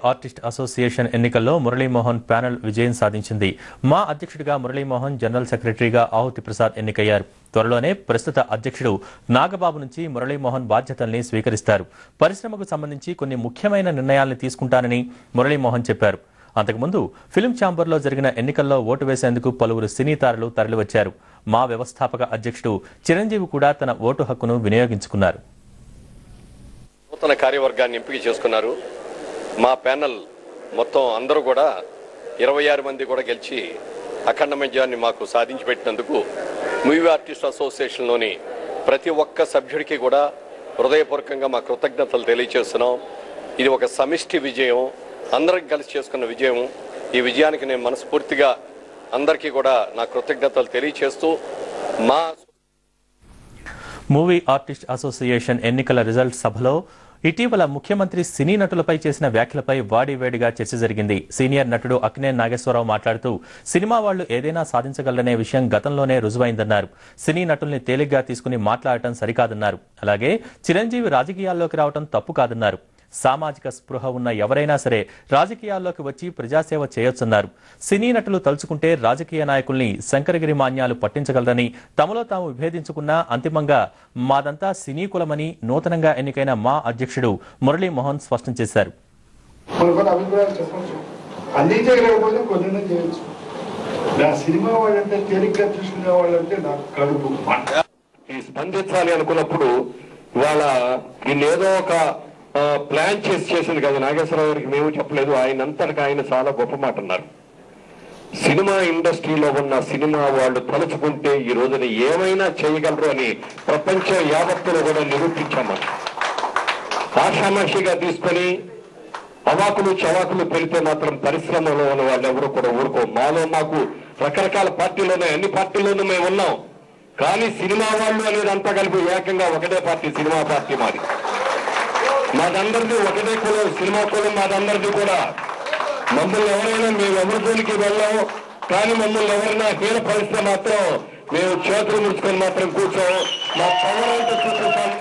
Artist association ఎన్నికల్లో Muralimohan panel విజయం సాధించింది. మా అధ్యక్షుడిగా మురళీమోహన్, జనరల్ సెక్రటరీగా ఆహుతి ప్రసాద్ ఎన్నికయ్యారు. త్వరలోనే ప్రస్తుత అధ్యక్షుడు నాగబాబు నుంచి మురళీమోహన్ బాధ్యతల్ని స్వీకరిస్తారు. పరిశ్రమకు సంబంధించి కొన్ని ముఖ్యమైన నిర్ణయాల్ని తీసుకుంటానని మురళీమోహన్ చెప్పారు. అంతకుముందు ఫిల్మ్ ఛాంబర్లో జరిగిన ఎన్నికల్లో ఓటు వేసేందుకు పలువురు సినీ తారలు తరలివచ్చారు. మా వ్యవస్థాపక అధ్యక్షుడు చిరంజీవి కూడా తన ఓటు హక్కును వినియోగించుకున్నారు. నూతన కార్యవర్గాన్ని ఎంపిక చేసుకున్నారు. మా ప్యానెల్ మొత్తం అందరూ కూడా 26 మంది కూడా గెలిచి అఖండ విజయాన్ని మాకు సాధించి పెట్టినందుకు మూవీ ఆర్టిస్ట్ అసోసియేషన్లోని ప్రతి ఒక్క సభ్యుడికి కూడా హృదయపూర్వకంగా మా కృతజ్ఞతలు తెలియజేస్తున్నాం. ఇది ఒక సమిష్టి విజయం, అందరికి కలిసి చేసుకున్న విజయం. ఈ విజయానికి నేను మనస్ఫూర్తిగా అందరికీ కూడా నా కృతజ్ఞతలు తెలియజేస్తూ మా మూవీ ఆర్టిస్ట్ అసోసియేషన్ ఎన్నికల రిజల్ట్ సభలో ఇటీవల ముఖ్యమంత్రి సినీ నటులపై చేసిన వ్యాఖ్యలపై వాడివేడిగా చర్చ జరిగింది. సీనియర్ నటుడు అక్కినేని నాగేశ్వరరావు మాట్లాడుతూ సినిమా వాళ్లు ఏదైనా సాధించగలరనే విషయం గతంలోనే రుజువైందన్నారు. సినీ నటుల్ని తేలిగ్గా తీసుకుని మాట్లాడటం సరికాదన్నారు. అలాగే చిరంజీవి రాజకీయాల్లోకి రావడం తప్పు కాదన్నారు. సామాజిక స్పృహ ఉన్న ఎవరైనా సరే రాజకీయాల్లోకి వచ్చి ప్రజాసేవ చేయొచ్చన్నారు. సినీ నటులు తలుచుకుంటే రాజకీయ నాయకుల్ని శంకరగిరి మాన్యాలు పట్టించగలరని, తమలో తాము విభేదించుకున్నా అంతిమంగా మాదంతా సినీ కులమని నూతనంగా ఎన్నికైన మా అధ్యక్షుడు మురళీమోహన్ స్పష్టం చేశారు. స్పందించాలి అనుకున్నప్పుడు వాళ్ళ దీన్నేదో ఒక ప్లాన్ చేసింది కదా. నాగేశ్వరరావు గారికి మేము చెప్పలేదు, ఆయనంతటికి ఆయన చాలా గొప్ప మాట అన్నారు. సినిమా ఇండస్ట్రీలో ఉన్న సినిమా వాళ్ళు తలుచుకుంటే ఈ రోజున ఏమైనా చేయగలరు అని ప్రపంచం యావత్తులో కూడా నిరూపించాము. ఆషామాషిగా తీసుకొని అవాకులు చవాకులు పెరిగితే మాత్రం పరిశ్రమలో ఉన్న వాళ్ళు ఎవరు కూడా ఊరుకో. మాకు రకరకాల పార్టీలోనే, అన్ని పార్టీల్లోనూ మేము ఉన్నాం. కానీ సినిమా వాళ్ళు అనేది అంతా కలిపి ఏకంగా ఒకటే పార్టీ, సినిమా పార్టీ మాది. మాదందరిది ఒకటే కులం, సినిమా కులం మాదందరిది కూడా. మమ్మల్ని ఎవరైనా మేము ఎవరి జోలికి వెళ్ళాము, కానీ మమ్మల్ని ఎవరైనా హీనపరిస్తే మాత్రం మేము చేతులు ముడుచుకొని మాత్రం కూర్చోం. మా పవర్ చూపించాలి.